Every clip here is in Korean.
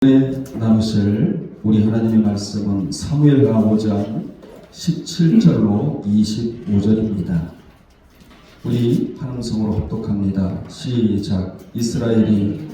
나누실 우리 하나님의 말씀은 사무엘하 5장 17절로 25절입니다. 우리 한음성으로 합독합니다. 시작. 이스라엘이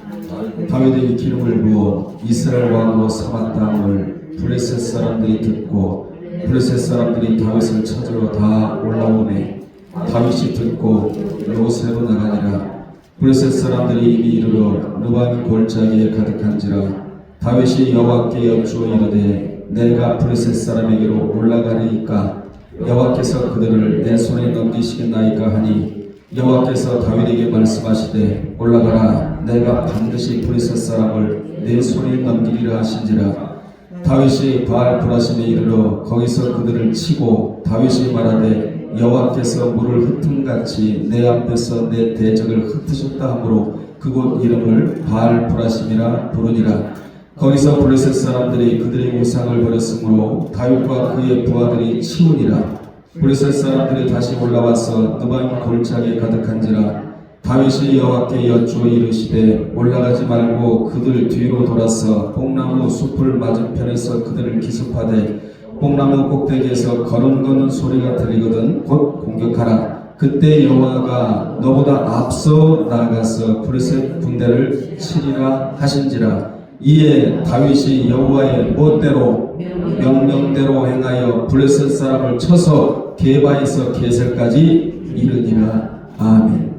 다윗에게 기름을 부어 이스라엘 왕으로 삼았다함을 블레셋 사람들이 듣고 블레셋 사람들이 다윗을 찾으러 다 올라오매 다윗이 듣고 요셉으로 나가니라. 블레셋 사람들이 이미 이르러 르반 골짜기에 가득한지라. 다윗이 여호와께 여쭈어 이르되 내가 블레셋 사람에게로 올라가리이까 여호와께서 그들을 내 손에 넘기시겠나이까 하니 여호와께서 다윗에게 말씀하시되 올라가라. 내가 반드시 블레셋 사람을 내 손에 넘기리라 하신지라. 다윗이 바알 브라심에 이르러 거기서 그들을 치고 다윗이 말하되 여호와께서 물을 흩음같이 내 앞에서 내 대적을 흩으셨다 하므로 그곳 이름을 바알 브라심이라 부르니라. 거기서 블레셋 사람들이 그들의 우상을 버렸으므로 다윗과 그의 부하들이 치우니라. 블레셋 사람들이 다시 올라와서 느바임 골짜기에 가득한지라. 다윗이 여호와께 여쭈어 이르시되 올라가지 말고 그들 뒤로 돌아서 뽕나무 숲을 맞은편에서 그들을 기습하되 뽕나무 꼭대기에서 걸음거는 소리가 들리거든 곧 공격하라. 그때 여호와가 너보다 앞서 나아가서 블레셋 군대를 치리라 하신지라. 이에 다윗이 여호와의 멋대로 명령대로 행하여 블레셋 사람을 쳐서 게바에서 게셀까지 이르니라. 아멘.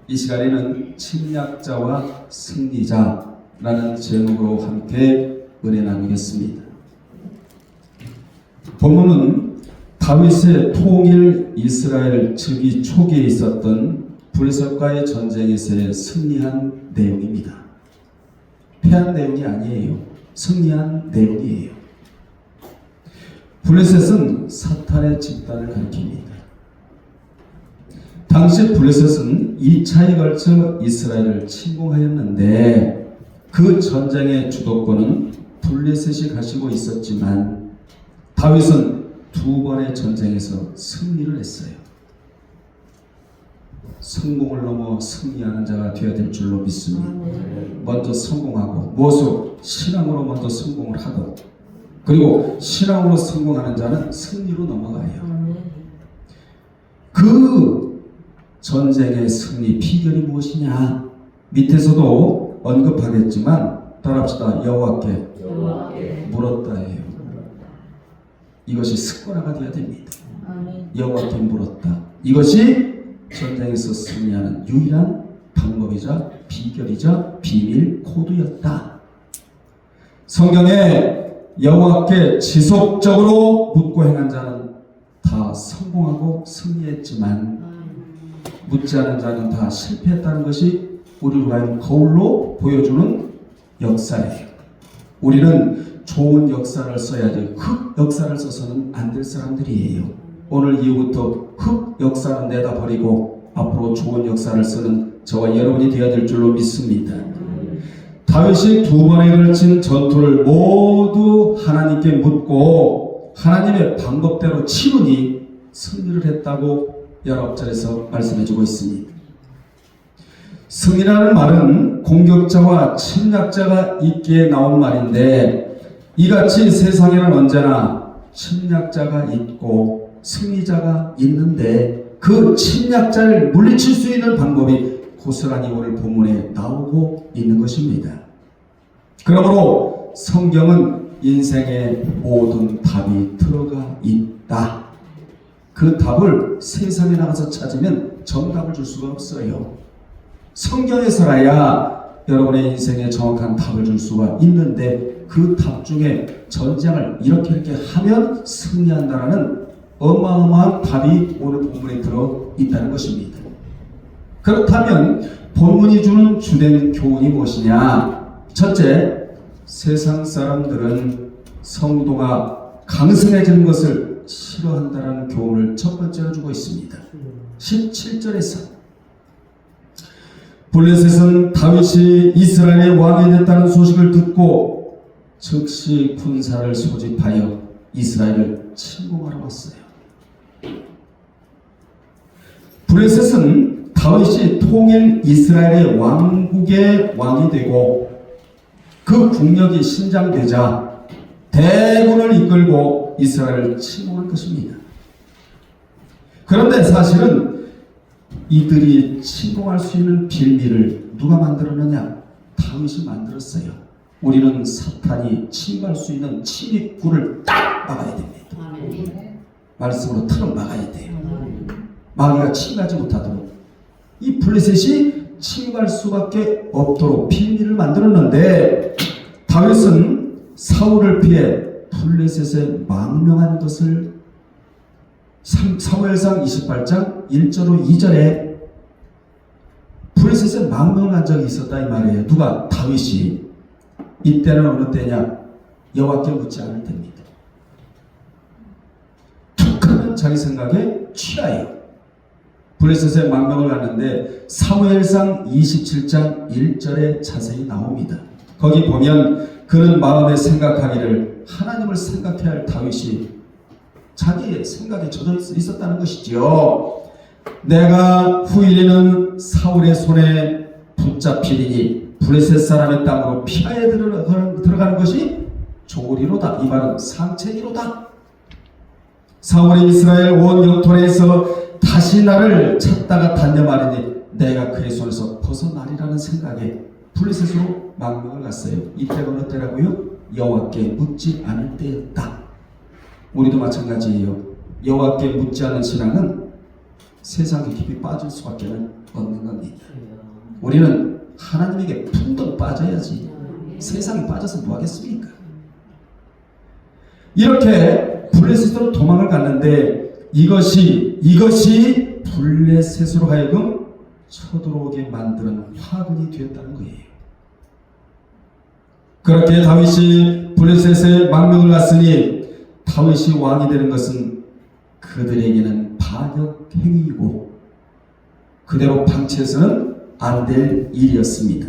이 시간에는 침략자와 승리자라는 제목으로 함께 은혜 나누겠습니다. 본문은 다윗의 통일 이스라엘 즉위 초기에 있었던 블레셋과의 전쟁에서의 승리한 내용입니다. 패한 내용이 아니에요. 승리한 내용이에요. 블레셋은 사탄의 집단을 가리킵니다. 당시 블레셋은 2차에 걸쳐 이스라엘을 침공하였는데 그 전쟁의 주도권은 블레셋이 가지고 있었지만 다윗은 두 번의 전쟁에서 승리를 했어요. 성공을 넘어 승리하는 자가 되어야 될 줄로 믿습니다. 먼저 성공하고 무엇으로? 신앙으로 먼저 성공을 하고 그리고 신앙으로 성공하는 자는 승리로 넘어가요. 그 전쟁의 승리 비결이 무엇이냐? 밑에서도 언급하겠지만 따라합시다. 여호와께 물었다예요. 이것이 습관화가 되어야 됩니다. 여호와께 물었다. 이것이 전쟁에서 승리하는 유일한 방법이자 비결이자 비밀 코드였다. 성경에 여호와께 지속적으로 묻고 행한 자는 다 성공하고 승리했지만 묻지 않은 자는 다 실패했다는 것이 우리로 하여금 거울로 보여주는 역사예요. 우리는 좋은 역사를 써야지 흑 역사를 써서는 안 될 사람들이에요. 오늘 이후부터 흑 역사는 내다버리고 앞으로 좋은 역사를 쓰는 저와 여러분이 되어야 될 줄로 믿습니다. 다윗이 두 번에 걸친 전투를 모두 하나님께 묻고 하나님의 방법대로 치르니 승리를 했다고 19절에서 말씀해주고 있습니다. 승리라는 말은 공격자와 침략자가 있기에 나온 말인데 이같이 세상에는 언제나 침략자가 있고 승리자가 있는데 그 침략자를 물리칠 수 있는 방법이 고스란히 오늘 본문에 나오고 있는 것입니다. 그러므로 성경은 인생의 모든 답이 들어가 있다. 그 답을 세상에 나가서 찾으면 정답을 줄 수가 없어요. 성경에서라야 여러분의 인생에 정확한 답을 줄 수가 있는데 그 답 중에 전쟁을 이렇게 하면 승리한다라는 어마어마한 답이 오늘 본문에 들어있다는 것입니다. 그렇다면 본문이 주는 주된 교훈이 무엇이냐? 첫째, 세상 사람들은 성도가 강성해지는 것을 싫어한다는 교훈을 첫 번째로 주고 있습니다. 17절에서 블레셋은 다윗이 이스라엘의 왕이 됐다는 소식을 듣고 즉시 군사를 소집하여 이스라엘을 침공하러 왔어요. 블레셋은 다윗이 통일 이스라엘의 왕국의 왕이 되고 그 국력이 신장되자 대군을 이끌고 이스라엘을 침공한 것입니다. 그런데 사실은 이들이 침공할 수 있는 빌미를 누가 만들었느냐? 다윗이 만들었어요. 우리는 사탄이 침입할 수 있는 침입구를 딱 막아야 됩니다. 말씀으로 틀어 막아야 돼요. 마귀가 침입하지 못하도록. 이 블레셋이 침입할 수밖에 없도록 빌미를 만들었는데 다윗은 사울을 피해 블레셋에 망명한 것을 사무엘상 28장 1절로 2절에 블레셋에 망명을 한 적이 있었다 이 말이에요. 누가? 다윗이. 이때는 어느 때냐? 여호와께 묻지 않을 때입니다. 툭하면 자기 생각에 취하여 블레셋에 망명을 하는데 사무엘상 27장 1절에 자세히 나옵니다. 거기 보면 그는 마음에 생각하기를 하나님을 생각해야 할 다윗이 자기의 생각에 젖어 있었다는 것이지요. 내가 후일에는 사울의 손에 붙잡히리니 블레셋 사람의 땅으로 피하여 들어가는 것이 조리로다. 이 말은 상책이로다. 사울이 이스라엘 온 영토에서 다시 나를 찾다가 단념하리니 내가 그의 손에서 벗어나리라는 생각에 블레셋으로 망명을 갔어요. 이때가 어느 때라고요? 여호와께 묻지 않을 때였다. 우리도 마찬가지예요. 여호와께 묻지 않은 신앙은 세상에 깊이 빠질 수밖에 없는 겁니다. 우리는 하나님에게 풍덩 빠져야지 세상에 빠져서 뭐 하겠습니까? 이렇게 블레셋으로 도망을 갔는데 이것이 블레셋으로 하여금 쳐들어오게 만드는 화근이 되었다는 거예요. 그렇게 다윗이 블레셋에 망명을 갔으니 다윗이 왕이 되는 것은 그들에게는 반역 행위이고 그대로 방치해서는 안 될 일이었습니다.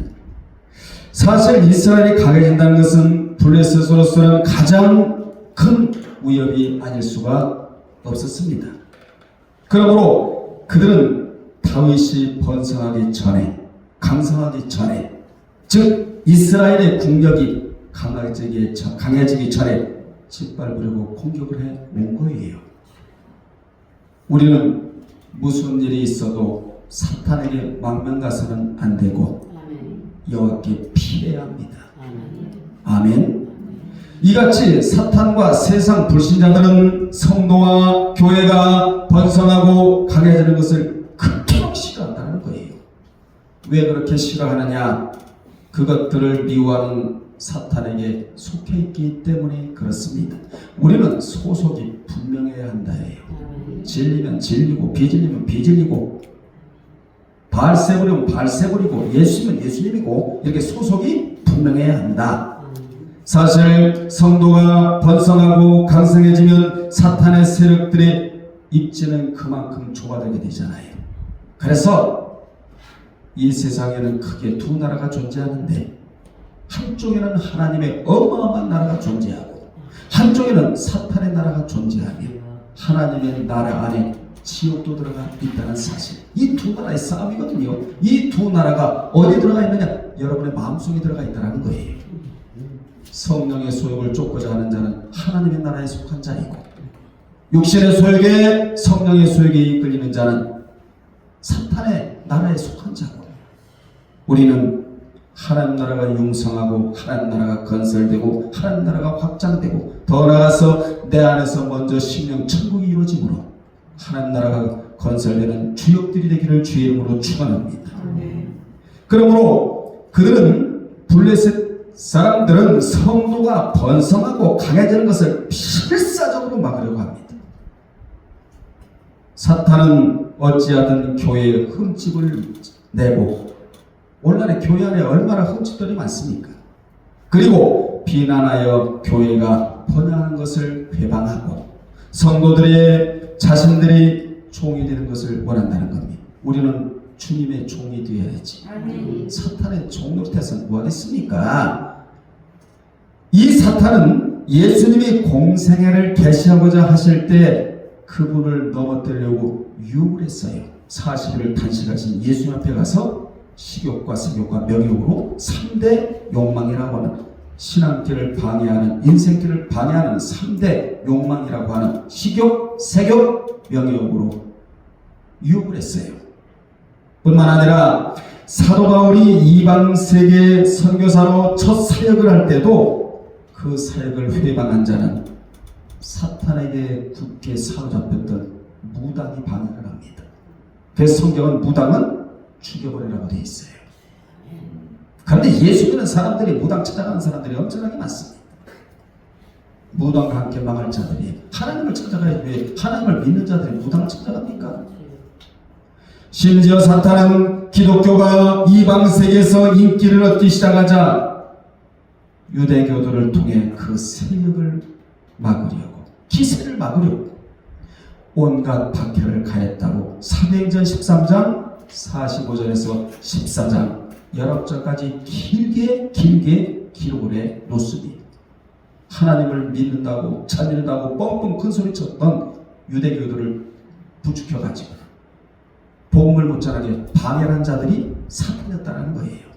사실 이스라엘이 강해진다는 것은 블레셋으로서는 가장 큰 위협이 아닐 수가 없었습니다. 그러므로 그들은 다윗이 번성하기 전에, 강성하기 전에, 즉 이스라엘의 국력이 강해지기 전에 짓밟으려고 공격을 해 온 거예요. 우리는 무슨 일이 있어도 사탄에게 망명 가서는 안 되고 여호와께 피해야 합니다. 아멘. 이같이 사탄과 세상 불신자들은 성도와 교회가 번성하고 강해지는 것을 극도로 싫어한다는 거예요. 왜 그렇게 싫어하느냐? 그것들을 미워하는 사탄에게 속해 있기 때문에 그렇습니다. 우리는 소속이 분명해야 한다 해요. 진리면 진리고 비진리면 비진리고 발세부리면 발세부리고 예수면 예수님이고 이렇게 소속이 분명해야 한다. 사실 성도가 번성하고 강성해지면 사탄의 세력들의 입지는 그만큼 좁아들게 되잖아요. 그래서 이 세상에는 크게 두 나라가 존재하는데 한쪽에는 하나님의 어마어마한 나라가 존재하고 한쪽에는 사탄의 나라가 존재하며 하나님의 나라 안에 지옥도 들어가 있다는 사실. 이 두 나라의 싸움이거든요. 이 두 나라가 어디 들어가 있느냐? 여러분의 마음속에 들어가 있다는 거예요. 성령의 소욕을 쫓고자 하는 자는 하나님의 나라에 속한 자이고 육신의 소욕에 성령의 소욕에 이끌리는 자는 사탄의 나라에 속한 자고 우리는 하나님 나라가 융성하고 하나님 나라가 건설되고 하나님 나라가 확장되고 더 나아가서 내 안에서 먼저 심령 천국이 이루어지므로 하나님 나라가 건설되는 주역들이 되기를 주의 이름으로 축원합니다. 그러므로 그들은 블레셋 사람들은 성도가 번성하고 강해지는 것을 필사적으로 막으려고 합니다. 사탄은 어찌하든 교회에 흠집을 내고 오늘날의 교회 안에 얼마나 흠집들이 많습니까? 그리고 비난하여 교회가 번영하는 것을 회방하고 성도들의 자신들이 종이 되는 것을 원한다는 겁니다. 우리는 주님의 종이 되어야지. 사탄의 종 노릇해서 뭐 하겠습니까? 이 사탄은 예수님이 공생애를 계시하고자 하실 때 그분을 넘어뜨리려고 유혹을 했어요. 40일을 단식하신 예수님 앞에 가서 식욕과 성욕과 명욕으로 3대 욕망이라고 하는 신앙길을 방해하는, 인생길을 방해하는 3대 욕망이라고 하는 식욕, 색욕, 명예욕으로 유혹을 했어요. 뿐만 아니라 사도 바울이 이방 세계 선교사로 첫 사역을 할 때도 그 사역을 회방한 자는 사탄에게 굳게 사로잡혔던 무당이 방해를 합니다. 그래서 성경은 무당은 죽여버리라고 되어 있어요. 그런데 예수 믿는 사람들이, 무당 찾아가는 사람들이 엄청나게 많습니다. 무당과 함께 망할 자들이, 하나님을 찾아가야지 왜 하나님을 믿는 자들이 무당을 찾아갑니까? 심지어 사탄은 기독교가 이방 세계에서 인기를 얻기 시작하자 유대교도를 통해 그 세력을 막으려고, 기세를 막으려고 온갖 박해를 가했다고 사도행전 13장 45절에서 14장 19절까지 길게 기록을 해 놓습니다. 하나님을 믿는다고, 잘 믿는다고 뻥뻥 큰소리 쳤던 유대교도를 부추겨가지고 복음을 못 전하게 방해한 자들이 사탄이었다는 거예요.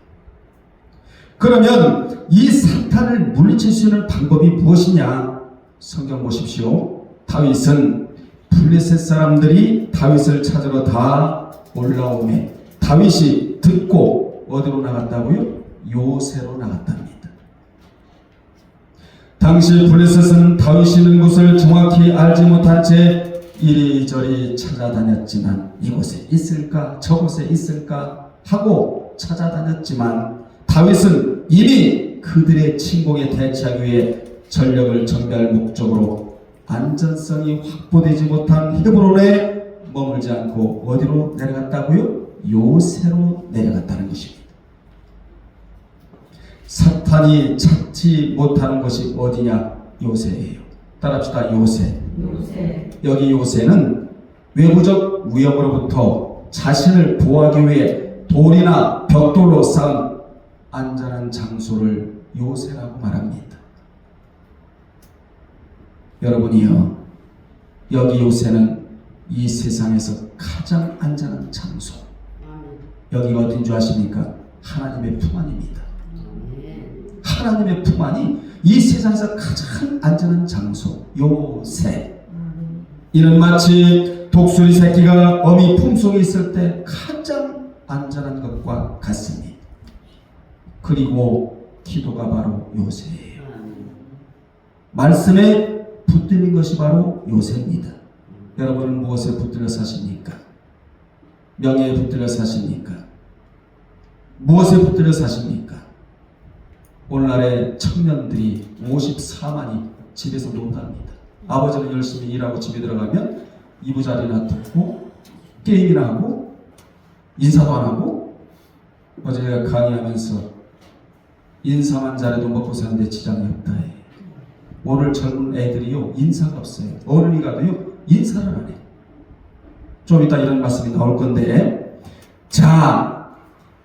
그러면 이 사탄을 물리칠 수 있는 방법이 무엇이냐? 성경 보십시오. 다윗은 블레셋 사람들이 다윗을 찾으러 다 올라오매 다윗이 듣고 어디로 나갔다고요? 요새로 나갔답니다. 당시 블레셋은 다윗이 있는 곳을 정확히 알지 못한 채 이리저리 찾아다녔지만 이곳에 있을까 저곳에 있을까 하고 찾아다녔지만 다윗은 이미 그들의 침공에 대처하기 위해 전력을 정비할 목적으로 안전성이 확보되지 못한 헤브론에 머물지 않고 어디로 내려갔다고요? 요새로 내려갔다는 것입니다. 사탄이 찾지 못하는 것이 어디냐? 요새예요. 따라합시다. 요새. 여기 요새는 외부적 위협으로부터 자신을 보호하기 위해 돌이나 벽돌로 쌓은 안전한 장소를 요새라고 말합니다. 여러분이요, 여기 요새는 이 세상에서 가장 안전한 장소, 여기가 어딘 줄 아십니까? 하나님의 품 안입니다. 하나님의 품 안이 이 세상에서 가장 안전한 장소, 요새. 이는 마치 독수리 새끼가 어미 품속에 있을 때 가장 안전한 것과 같습니다. 그리고 기도가 바로 요새예요. 말씀에 붙들린 것이 바로 요새입니다. 여러분은 무엇에 붙들려 사십니까? 명예에 붙들려 사십니까? 무엇에 붙들려 사십니까? 오늘날의 청년들이 54만이 집에서 논답니다. 아버지는 열심히 일하고 집에 들어가면 이부자리나 듣고 게임이나 하고 인사도 안 하고, 어제 제가 강의하면서 인사만 잘해도 먹고 사는데 지장이 없다 해. 오늘 젊은 애들이요 인사가 없어요. 어른이 가도요 인사를 안 해. 좀 이따 이런 말씀이 나올 건데, 자,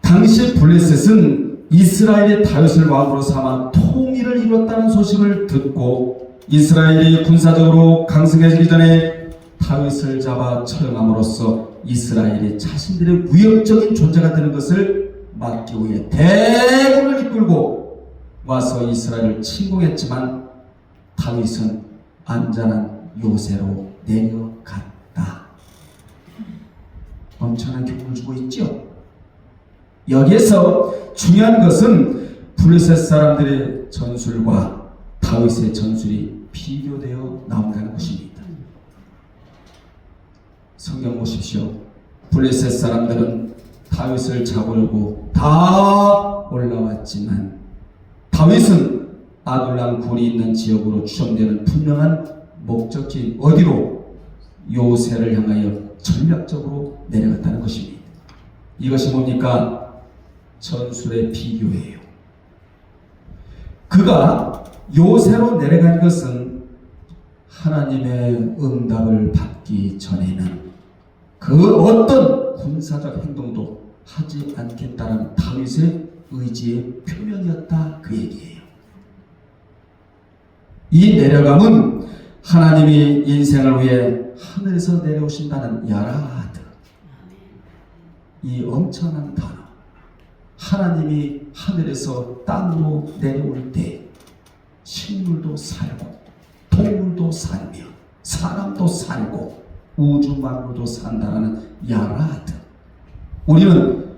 당시 블레셋은 이스라엘의 다윗을 왕으로 삼아 통일을 이뤘다는 소식을 듣고 이스라엘이 군사적으로 강성해지기 전에 다윗을 잡아 처형함으로써 이스라엘이 자신들의 위협적인 존재가 되는 것을 막기 위해 대군을 이끌고 와서 이스라엘을 침공했지만 다윗은 안전한 요새로 내려갔다. 엄청난 교훈을 주고 있죠. 여기에서 중요한 것은 블레셋 사람들의 전술과 다윗의 전술이 비교되어 나온다는 것입니다. 성경 보십시오. 블레셋 사람들은 다윗을 잡으려고 다 올라왔지만 다윗은 아둘람 굴이 있는 지역으로 추정되는 분명한 목적지 어디로? 요새를 향하여 전략적으로 내려갔다는 것입니다. 이것이 뭡니까? 전술의 비교예요. 그가 요새로 내려간 것은 하나님의 응답을 받기 전에는 그 어떤 군사적 행동도 하지 않겠다는 다윗의 의지의 표명이었다, 그 얘기예요. 이 내려감은 하나님이 인생을 위해 하늘에서 내려오신다는 야라드, 이 엄청난 단어, 하나님이 하늘에서 땅으로 내려올 때 식물도 살고 동물도 살며 사람도 살고 우주 만물도 산다라는 야라드. 우리는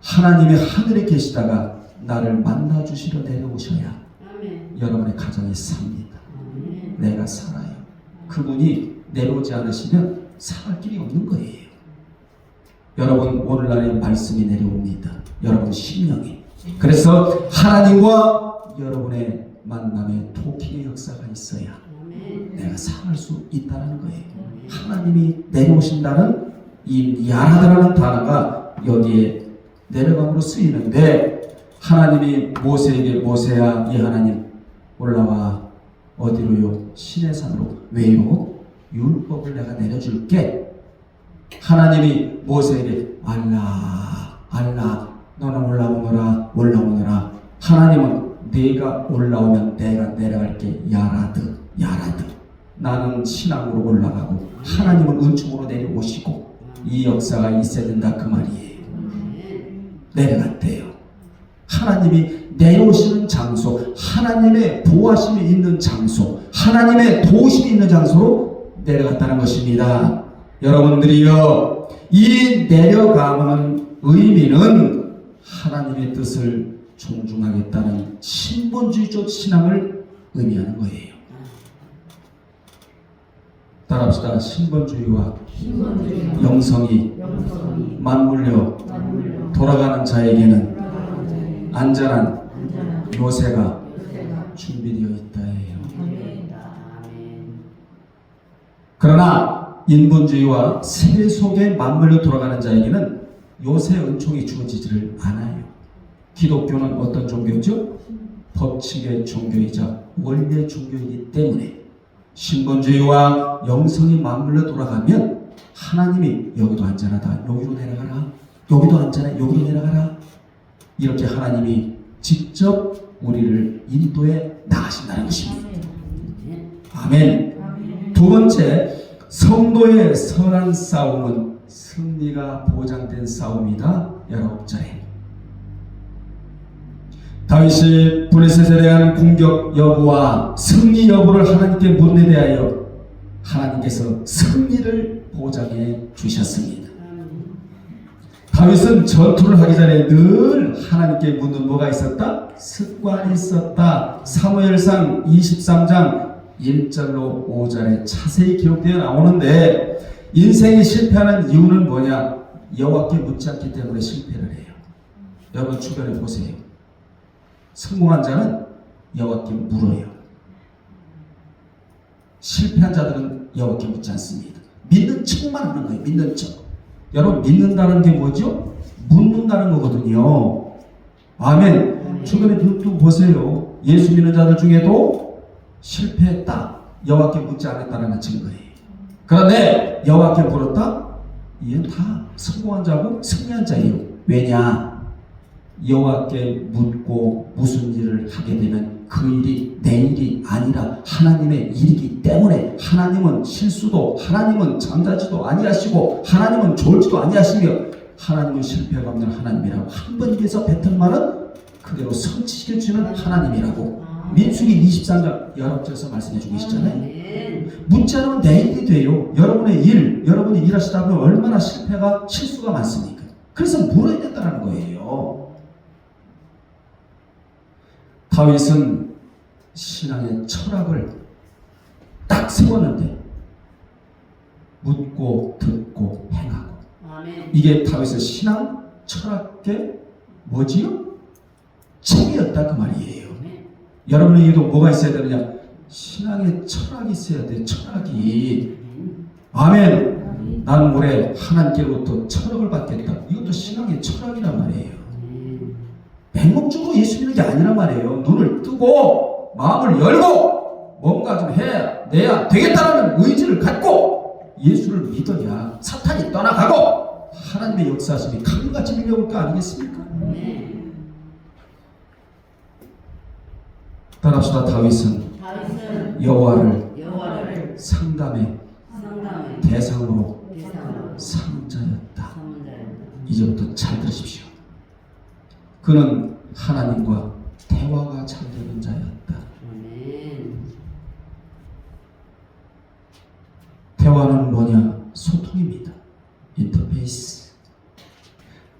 하나님의 하늘에 계시다가 나를 만나주시러 내려오셔야 여러분의 가정이 삽니다. 내가 살아요. 그분이 내려오지 않으시면 살할 길이 없는 거예요. 여러분 오늘날의 말씀이 내려옵니다. 여러분 심령이. 그래서 하나님과 여러분의 만남의 토킹의 역사가 있어야 내가 살아갈 수 있다는 거예요. 하나님이 내려오신다는 이 야라드라는 단어가 여기에 내려감으로 쓰이는데 하나님이 모세에게 모세야 이 하나님 올라와 어디로요? 시내산으로. 왜요? 율법을 내가 내려줄게. 하나님이 모세에게 알라 너는 올라오너라. 하나님은 네가 올라오면 내가 내려갈게. 야라드. 나는 신앙으로 올라가고 하나님은 은총으로 내려오시고 이 역사가 있어야 된다 그 말이에요. 내려갔대요. 하나님이 내려오시는 장소, 하나님의 보호하심이 있는 장소, 하나님의 도우심이 있는 장소로 내려갔다는 것입니다. 여러분들이요, 이 내려가는 의미는 하나님의 뜻을 존중하겠다는 신본주의적 신앙을 의미하는 거예요. 따라합시다. 신본주의와 영성이 맞물려 돌아가는 자에게는 안전한 요새가 준비되어 있다 해요. 그러나 인본주의와 세속에 맞물려 돌아가는 자에게는 요새 은총이 주어지지를 않아요. 기독교는 어떤 종교죠? 법칙의 종교이자 원리의 종교이기 때문에 신본주의와 영성이 맞물려 돌아가면 하나님이 여기도 안전하다, 여기로 내려가라, 여기도 안전해, 여기로 내려가라, 이렇게 하나님이 직접 우리를 인도에 나가신다는 것입니다. 아멘. 두 번째, 성도의 선한 싸움은 승리가 보장된 싸움이다. 19절에 다윗이 블레셋에 대한 공격 여부와 승리 여부를 하나님께 묻는 데 대하여 하나님께서 승리를 보장해 주셨습니다. 다윗은 전투를 하기 전에 늘 하나님께 묻는 뭐가 있었다? 습관이 있었다. 사무엘상 23장 1절로 5절에 자세히 기록되어 나오는데 인생이 실패하는 이유는 뭐냐? 여호와께 묻지 않기 때문에 실패를 해요. 여러분 주변에 보세요. 성공한 자는 여호와께 물어요. 실패한 자들은 여호와께 묻지 않습니다. 믿는 척만 하는 거예요. 믿는 척. 여러분 믿는다는 게 뭐죠? 묻는다는 거거든요. 아멘. 주변에 눈 뜨고 보세요. 예수 믿는 자들 중에도 실패했다, 여호와께 묻지 않았다는 증거예요. 그런데 여호와께 물었다? 이건 다 성공한 자고 승리한 자예요. 왜냐? 여호와께 묻고 무슨 일을 하게 되면 그 일이 내 일이 아니라 하나님의 일이기 때문에 하나님은 실수도, 하나님은 잠자지도 아니하시고 하나님은 졸지도 아니하시며 하나님은 실패가 없는 하나님이라고 한 번 입에서 뱉은 말은 그대로 성취시켜주는 하나님이라고 민수기 23장 19절에서 말씀해 주고 계시잖아요. 묻지 않으면 내 일이 돼요. 여러분의 일, 여러분이 일하시다 보면 얼마나 실수가 많습니까? 그래서 물어야 된다는 거예요. 다윗은 신앙의 철학을 딱 세웠는데 묻고 듣고 행하고. 아멘. 이게 다윗의 신앙 철학의 뭐지요? 책이었다 그 말이에요. 아멘. 여러분에게도 뭐가 있어야 되느냐? 신앙의 철학이 있어야 돼. 철학이. 아멘. 나는 올해 하나님께로부터 철학을 받겠다. 이것도 신앙의 철학이란 말이에요. 맹목적으로 예수 믿는 게 아니란 말이에요. 눈을 뜨고 마음을 열고 뭔가 좀 해내야 되겠다라는 의지를 갖고 예수를 믿어야 사탄이 떠나가고 하나님의 역사하심이 강같이 밀려올 거 아니겠습니까? 따라합시다. 다윗은 여호와를 상담의 대상으로 삼자였다. 이제부터 잘 들으십시오. 그는 하나님과 대화가 잘 되는 자였다. 대화는 뭐냐? 소통입니다. 인터페이스.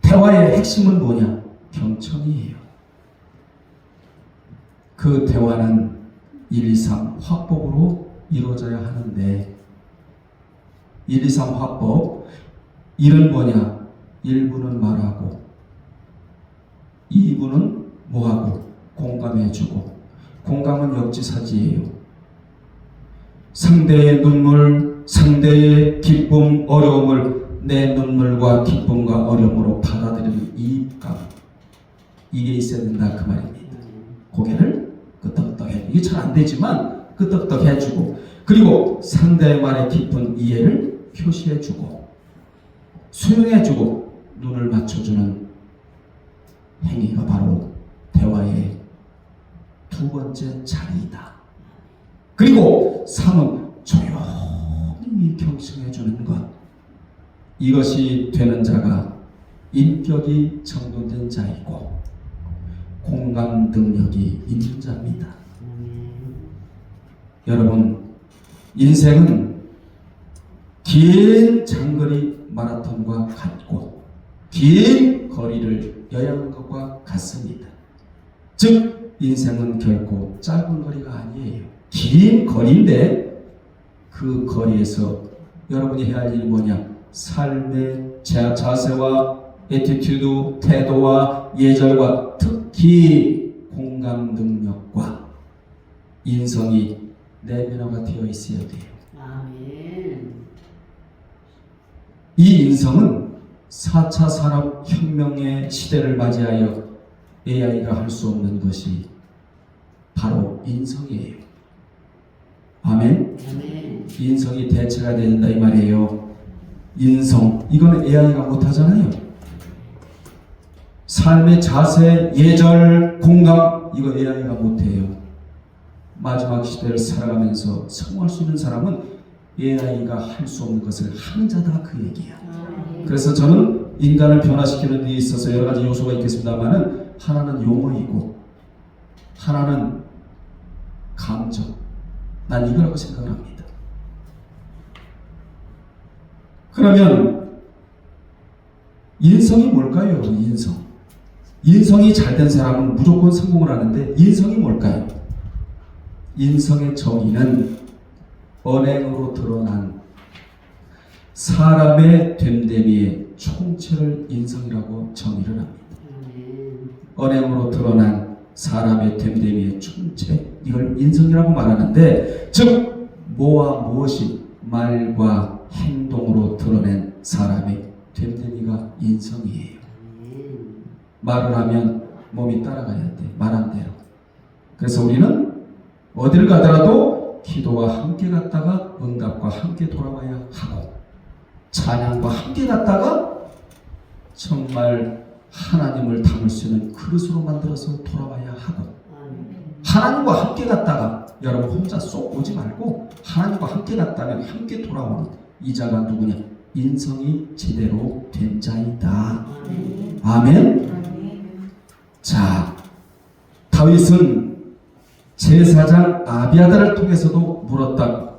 대화의 핵심은 뭐냐? 경청이에요. 그 대화는 1, 2, 3 화법으로 이루어져야 하는데 1, 2, 3 화법 1은 뭐냐? 1부는 말하고 2부는 뭐하고? 공감해주고. 공감은 역지사지예요. 상대의 눈물, 상대의 기쁨, 어려움을 내 눈물과 기쁨과 어려움으로 받아들이는 이입감, 이게 있어야 된다 그 말입니다. 고개를 끄덕끄덕해. 이게 잘 안 되지만 끄덕끄덕해주고, 그리고 상대의 말에 깊은 이해를 표시해주고 수용해주고 눈을 맞춰주는 행위가 바로 대화의 두 번째 자리이다. 그리고 3은 조용히 경청해주는 것. 이것이 되는 자가 인격이 정돈된 자이고 공감 능력이 있는 자입니다. 여러분, 인생은 긴 장거리 마라톤과 같고 긴 거리를 여행하는 것과 같습니다. 즉 인생은 결코 짧은 거리가 아니에요. 긴 거리인데 그 거리에서 여러분이 해야 할 일이 뭐냐? 삶의 자세와 애티튜드, 태도와 예절과 특히 공감 능력과 인성이 내면화가 되어 있어야 돼요. 아멘. 이 인성은 4차 산업혁명의 시대를 맞이하여 AI가 할 수 없는 것이 바로 인성이에요. 아멘. 아멘. 인성이 대체가 된다 이 말이에요. 인성, 이거는 AI가 못하잖아요. 삶의 자세, 예절, 공감, 이거 AI가 못해요. 마지막 시대를 살아가면서 성공할 수 있는 사람은 AI가 할 수 없는 것을 하는 자다 그 얘기야. 그래서 저는 인간을 변화시키는 데 있어서 여러 가지 요소가 있겠습니다만은 하나는 용어이고 하나는 감정, 난 이거라고 생각을 합니다. 그러면 인성이 뭘까요, 여러분? 인성이 잘된 사람은 무조건 성공을 하는데 인성이 뭘까요? 인성의 정의는 언행으로 드러난 사람의 됨됨이의 총체를 인성이라고 정의를 합니다. 언행으로 드러난 사람의 됨됨이의 총체, 이걸 인성이라고 말하는데, 즉 뭐와 무엇이 말과 행동으로 드러낸 사람의 됨됨이가 인성이에요. 말을 하면 몸이 따라가야 돼. 말한 대로. 그래서 우리는 어딜 가더라도 기도와 함께 갔다가 응답과 함께 돌아와야 하고, 찬양과 함께 갔다가 정말 하나님을 담을 수 있는 그릇으로 만들어서 돌아와야 하고, 하나님과 함께 갔다가 여러분 혼자 쏙 오지 말고 하나님과 함께 갔다면 함께 돌아오는 이 자가 누구냐? 인성이 제대로 된 자이다. 아멘. 자, 다윗은 제사장 아비아다를 통해서도 물었다.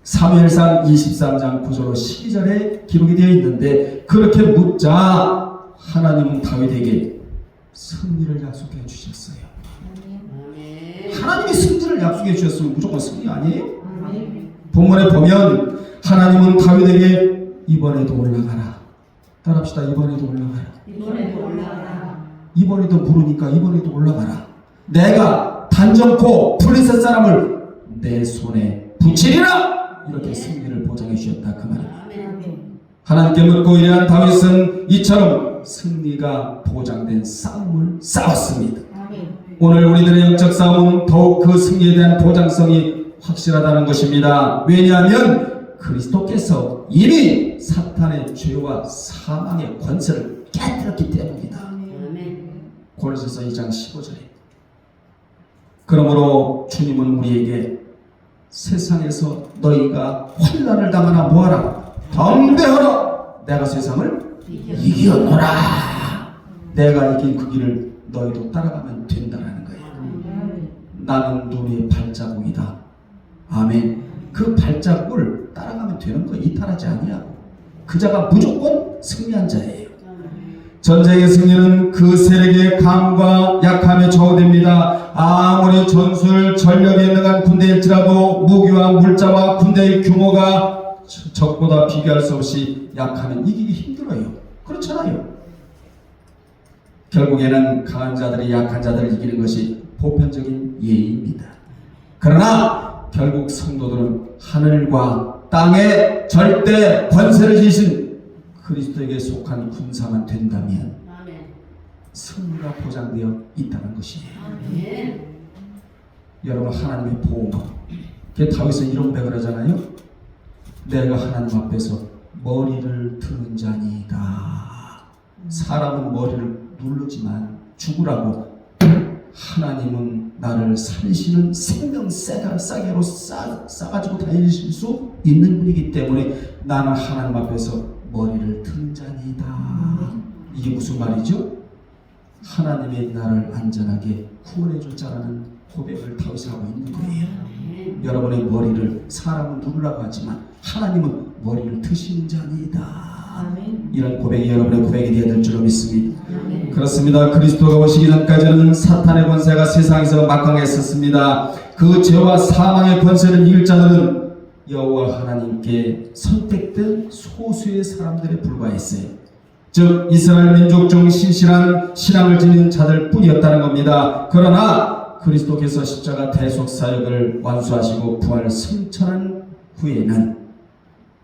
사무엘상 23장 9절로 12절에 기록이 되어 있는데, 그렇게 묻자 하나님은 다윗에게 승리를 약속해 주셨어요. 하나님이 승리를 약속해 주셨으면 무조건 승리 아니에요? 본문에 보면 하나님은 다윗에게 이번에도 올라가라. 따라합시다. 이번에도 올라가라. 이번에도 올라가라. 이번에도 물으니까 이번에도 올라가라. 내가 단정코 블레셋 사람을 내 손에 붙이리라. 이렇게 승리를 보장해 주셨다 그 말입니다. 하나님께 묻고 일어난 다윗은 이처럼 승리가 보장된 싸움을 싸웠습니다. 오늘 우리들의 영적 싸움은 더욱 그 승리에 대한 보장성이 확실하다는 것입니다. 왜냐하면 그리스도께서 이미 사탄의 죄와 사망의 권세를 깨뜨렸기 때문이다. 고린도서 2장 15절에. 그러므로 주님은 우리에게 세상에서 너희가 환난을 당하나 뭐하라? 덤벼라. 내가 세상을 이겼노라. 내가 이긴 그 길을 너희도 따라가면 된다라는 거예요. 나는 누리의 발자국이다. 아멘. 그 발자국을 그를 따라가면 되는 거 이탈하지 아니하고 그 자가 무조건 승리한 자예요. 전쟁의 승리는 그 세력의 강과 약함에 좌우됩니다. 아무리 전술 전력에 능한 군대일지라도 무기와 물자와 군대의 규모가 적보다 비교할 수 없이 약하면 이기기 힘들어요. 그렇잖아요. 결국에는 강한 자들이 약한 자들을 이기는 것이 보편적인 예입니다. 그러나 결국 성도들은 하늘과 땅에 절대 권세를 지신 그리스도에게 속한 군사만 된다면 승리가 보장되어 있다는 것이에요. 여러분, 하나님의 보호막. 다윗은 이런 고백을 하잖아요. 내가 하나님 앞에서 머리를 드는 자니이다. 사람은 머리를 누르지만 죽으라고, 하나님은 나를 살리시는 생명 싸개로 싸가지고 다니실 수 있는 분이기 때문에 나는 하나님 앞에서 머리를 드는 자니이다. 이게 무슨 말이죠? 하나님이 나를 안전하게 구원해 줄 자라는 고백을 다윗이 하고 있는 거예요. 여러분의 머리를 사람은 누르라고 하지만 하나님은 머리를 드시는 자니이다. 이런 고백이 여러분의 고백이 되어야 될 줄로 믿습니다. 그렇습니다. 그리스도가 오시기 전까지는 사탄의 권세가 세상에서 막강했었습니다. 그 죄와 사망의 권세를 이길 자들은 여호와 하나님께 선택된 소수의 사람들에 불과했어요. 즉 이스라엘 민족 중 신실한 신앙을 지닌 자들 뿐이었다는 겁니다. 그러나 그리스도께서 십자가 대속 사역을 완수하시고 부활을 승천한 후에는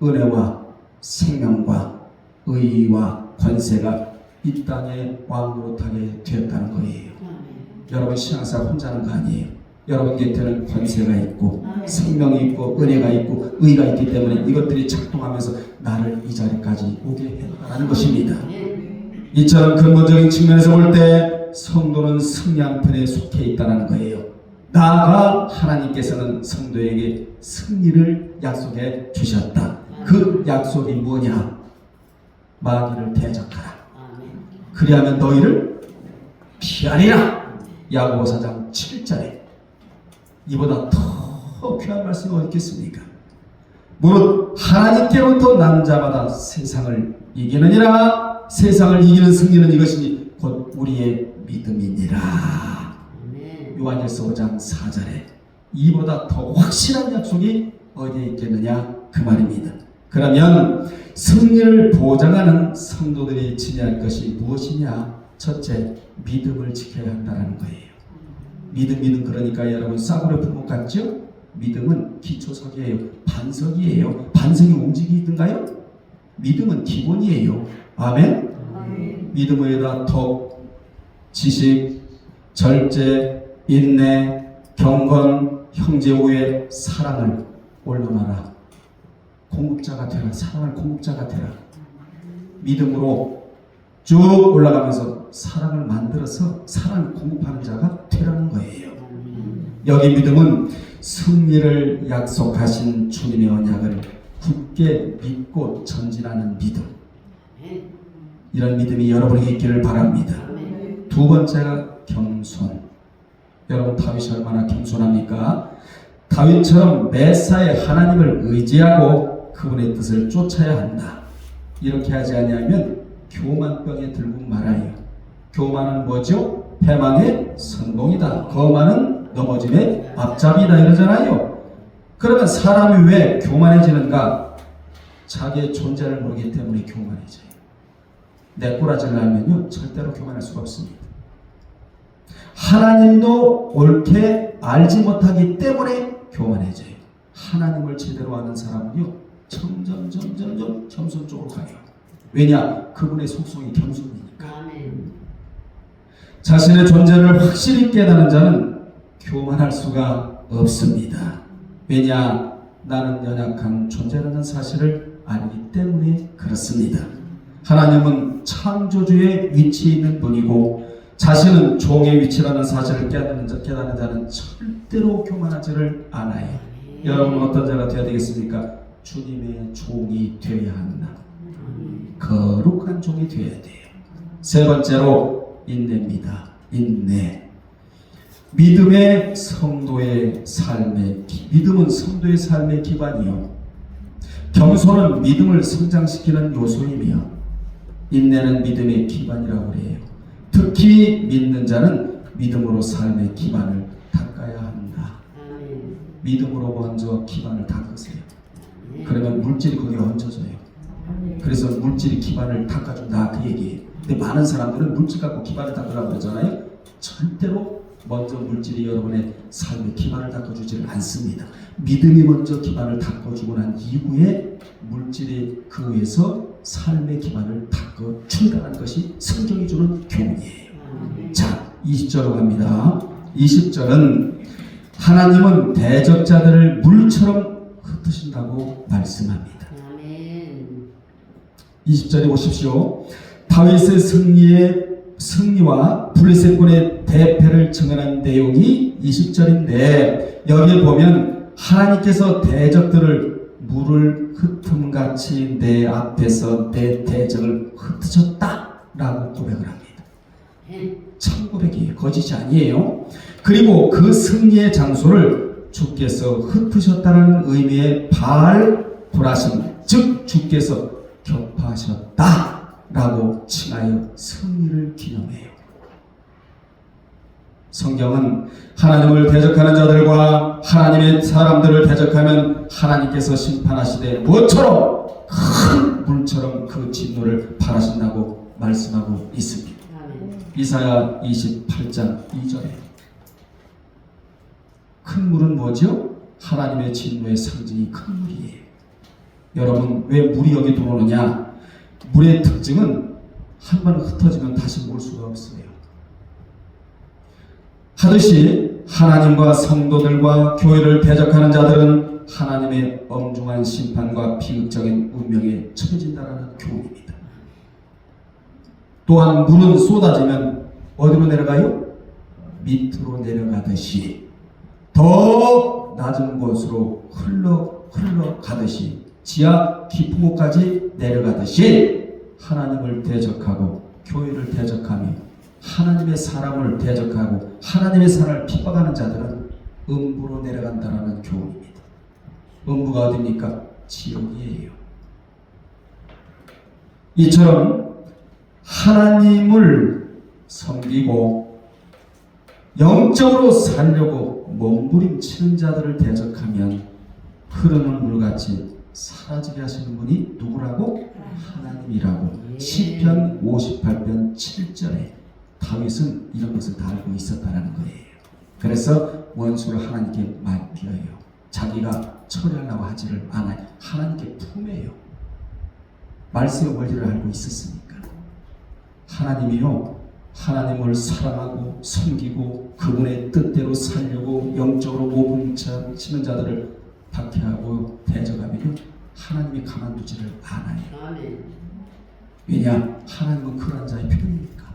은혜와 생명과 의와 권세가 이 땅에 왕노릇하게 되었다는 거예요. 여러분, 신앙생활 혼자는 거 아니에요. 여러분 곁에는 권세가 있고 생명이 있고 은혜가 있고 의가 있기 때문에 이것들이 작동하면서 나를 이 자리까지 오게 했다는 것입니다. 이처럼 근본적인 측면에서 볼 때 성도는 승리한 편에 속해 있다는 거예요. 나아가 하나님께서는 성도에게 승리를 약속해 주셨다. 그 약속이 뭐냐? 마귀를 대적하라. 그리하면 너희를 피하리라. 야고보 4장 7절에 이보다 더 귀한 말씀이 어디 있겠습니까? 무릇 하나님께로부터 난 자마다 세상을 이기느니라. 세상을 이기는 승리는 이것이니 곧 우리의 믿음이니라. 요한일서 5장 4절에 이보다 더 확실한 약속이 어디에 있겠느냐 그 말입니다. 그러면 승리를 보장하는 성도들이 지녀할 것이 무엇이냐? 첫째, 믿음을 지켜야 한다는 거예요. 믿음 그러니까 여러분 싸구려 품목 같죠? 믿음은 기초석이에요. 반석이에요. 반석이 움직이던가요? 믿음은 기본이에요. 아멘? 믿음 위에다 덕, 지식, 절제, 인내, 경건, 형제 우애, 사랑을 올려놔라. 공급자가 되라. 사랑을 공급자가 되라. 믿음으로 쭉 올라가면서 사랑을 만들어서 사랑을 공급하는 자가 되라는 거예요. 여기 믿음은 승리를 약속하신 주님의 언약을 굳게 믿고 전진하는 믿음. 이런 믿음이 여러분에게 있기를 바랍니다. 두 번째가 겸손. 여러분, 다윗이 얼마나 겸손합니까? 다윗처럼 매사에 하나님을 의지하고 그분의 뜻을 쫓아야 한다. 이렇게 하지 아니하면 교만병에 들고 말아요. 교만은 뭐죠? 패망의 선봉이다. 거만은 넘어짐의 앞잡이다 이러잖아요. 그러면 사람이 왜 교만해지는가? 자기의 존재를 모르기 때문에 교만해져요. 내 꼬라지를 알면요 절대로 교만할 수가 없습니다. 하나님도 옳게 알지 못하기 때문에 교만해져요. 하나님을 제대로 아는 사람은요 점점 겸손 쪽으로 가요. 왜냐? 그분의 속성이 겸손이니까. 자신의 존재를 확실히 깨닫는 자는 교만할 수가 없습니다. 왜냐? 나는 연약한 존재라는 사실을 알기 때문에 그렇습니다. 하나님은 창조주의 위치에 있는 분이고 자신은 종의 위치라는 사실을 깨닫는 자는 절대로 교만하지를 않아요. 여러분 어떤 자가 되어야 되겠습니까? 주님의 종이 되어야 한다. 거룩한 종이 되어야 돼요. 세 번째로 인내입니다. 인내. 믿음은 성도의 삶의 기반이요. 겸손은 믿음을 성장시키는 요소이며 인내는 믿음의 기반이라고 해요. 특히 믿는 자는 믿음으로 삶의 기반을 닦아야 한다. 아멘. 믿음으로 먼저 기반을 닦으세요. 네. 그러면 물질이 거기에 얹어져요. 그래서 물질이 기반을 닦아준다 그 얘기예요. 근데 많은 사람들은 물질 갖고 기반을 닦으라고 그러잖아요. 절대로 먼저 물질이 여러분의 삶의 기반을 닦아주지를 않습니다. 믿음이 먼저 기반을 닦아주고 난 이후에 물질이 그 위에서 삶의 기반을 닦아준다는 것이 성경이 주는 교훈이에요. 아멘. 자, 20절로 갑니다. 20절은 하나님은 대적자들을 물처럼 흩으신다고 말씀합니다. 아멘. 20절에 보십시오. 다윗의 승리와 블레셋군의 대패를 증언한 내용이 20절인데 여기에 보면 하나님께서 대적들을 물을 흩음같이 내 앞에서 내 대적을 흩으셨다라고 고백을 합니다. 참 고백이에요. 거짓이 아니에요. 그리고 그 승리의 장소를 주께서 흩으셨다는 의미의 발굴하심, 즉 주께서 격파하셨다라고 칭하여 승리를 기념해요. 성경은 하나님을 대적하는 자들과 하나님의 사람들을 대적하면 하나님께서 심판하시되 뭐처럼 큰 물처럼 그 진노를 발하신다고 말씀하고 있습니다. 아멘. 이사야 28장 2절에 큰 물은 뭐죠? 하나님의 진노의 상징이 큰 물이에요. 여러분 왜 물이 여기 들어오느냐? 물의 특징은 한 번 흩어지면 다시 모을 수가 없어요. 하듯이 하나님과 성도들과 교회를 대적하는 자들은 하나님의 엄중한 심판과 비극적인 운명에 처해진다는 교훈입니다. 또한 물은 쏟아지면 어디로 내려가요? 밑으로 내려가듯이 더 낮은 곳으로 흘러가듯이 지하 깊은 곳까지 내려가듯이 하나님을 대적하고 교회를 대적하며 하나님의 사람을 대적하고 하나님의 사람을 핍박하는 자들은 음부로 내려간다는 교훈입니다. 음부가 어디입니까? 지옥이에요. 이처럼 하나님을 섬기고 영적으로 살려고 몸부림치는 자들을 대적하면 흐르는 물같이 사라지게 하시는 분이 누구라고? 하나님이라고. 시편 58편 7절에 다윗은 이런 것을 다 알고 있었다는 거예요. 그래서 원수를 하나님께 맡겨요. 자기가 처리하려고 하지를 않아요. 하나님께 품어요. 말씀의 원리를 알고 있었으니까. 하나님이요, 하나님을 사랑하고 섬기고 그분의 뜻대로 살려고 영적으로 몸부림치는 자들을 박해하고 대적하면 하나님이 가만두지를 않아요. 아멘. 왜냐? 하나님은 그런 자의 편이니까.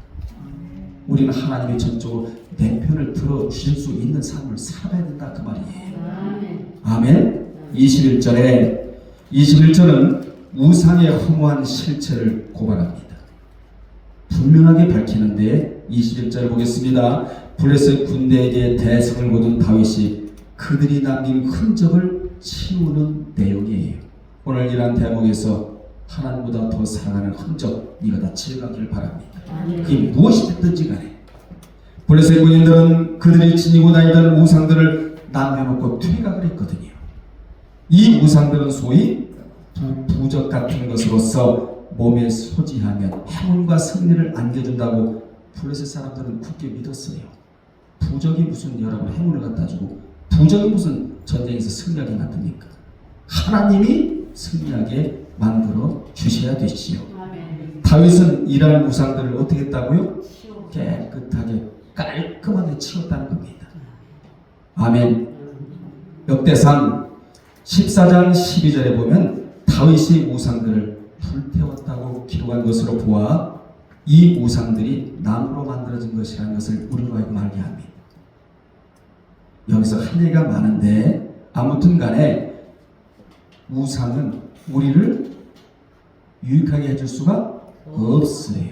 우리는 하나님의 전적으로 내 편을 들어주실 수 있는 삶을 살아야 된다 그 말이에요. 아멘. 아멘. 21절은 우상의 허무한 실체를 고발합니다. 분명하게 밝히는데 21절 보겠습니다. 블레셋 군대에게 대성을 거둔 다윗이 그들이 남긴 흔적을 치우는 내용이에요. 오늘 이러한 대목에서 하나님보다 더 사랑하는 흔적 네가 다 치워가기를 바랍니다. 그게 무엇이 됐든지 간에 블레셋 군인들은 그들이 지니고 다니던 우상들을 남겨놓고 퇴각을 했거든요. 이 우상들은 소위 부적 같은 것으로서 몸에 소지하면 행운과 승리를 안겨준다고 블레셋 사람들은 굳게 믿었어요. 부적이 무슨 여러분 행운을 갖다주고 부적이 무슨 전쟁에서 승리하게 만듭니까? 하나님이 승리하게 만들어 주셔야 되시오. 아멘. 다윗은 이러한 우상들을 어떻게 했다고요? 깨끗하게 깔끔하게 치웠다는 겁니다. 아멘. 역대상 14장 12절에 보면 다윗이 우상들을 불태웠다고 기록한 것으로 보아 이 우상들이 나무로 만들어진 것이라는 것을 우리로 알고 알게 합니다. 여기서 할 얘기가 많은데 아무튼 간에 우상은 우리를 유익하게 해줄 수가 없어요.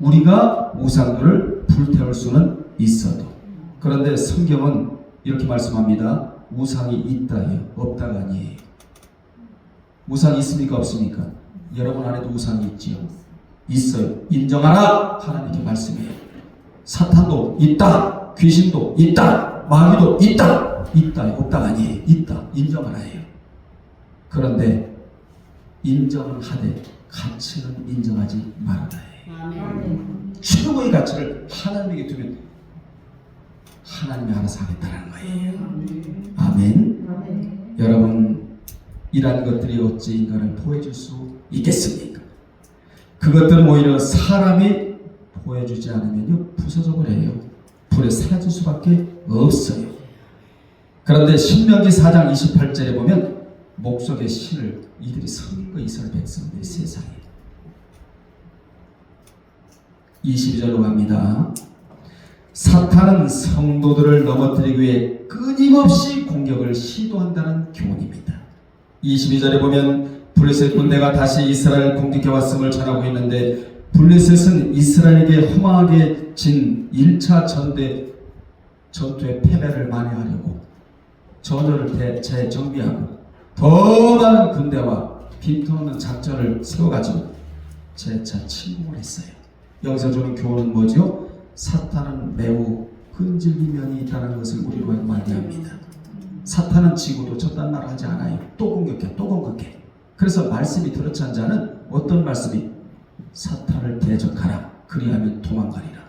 우리가 우상들을 불태울 수는 있어도. 그런데 성경은 이렇게 말씀합니다. 우상이 있다요, 없다가 아니에요. 우상이 있습니까? 없습니까? 여러분 안에도 우상이 있지요. 있어요. 인정하라. 하나님의 말씀이에요. 사탄도 있다. 귀신도 있다. 마귀도 있다. 있다. 없다 아니에요. 있다. 인정하라예요. 그런데 인정은 하되 가치는 인정하지 말아라예요. 아멘. 최고의 가치를 하나님에게 두면 하나님이 알아서 하겠다는 거예요. 아멘. 여러분, 이러한 것들이 어찌 인간을 보호해줄 수 있겠습니까? 그것들은 오히려 사람이 보호해주지 않으면요 부서져 버려요. 불에 사라질 수밖에 없어요. 그런데 신명기 4장 28절에 보면 목석의 신을 이들이 섬긴 거 이스라엘 백성들이 세상에 22절로 갑니다. 사탄은 성도들을 넘어뜨리기 위해 끊임없이 공격을 시도한다는 교훈입니다. 22절에 보면 블레셋 군대가 다시 이스라엘을 공격해왔음을 전하고 있는데 블레셋은 이스라엘에게 허망하게 진 1차 전투의 패배를 만회하려고 전열을 재정비하고 더 많은 군대와 빈틈없는 작전을 세워가지고 재차 침공을 했어요. 여기서 주는 교훈은 뭐죠? 사탄은 매우 끈질긴 면이 있다는 것을 우리로 말합니다. 사탄은 지고도 저딴 말 하지 않아요. 또 공격해, 또 공격해. 그래서 말씀이 들었지 않은 자는 어떤 말씀이 사탄을 대적하라. 그리하면 도망가리라.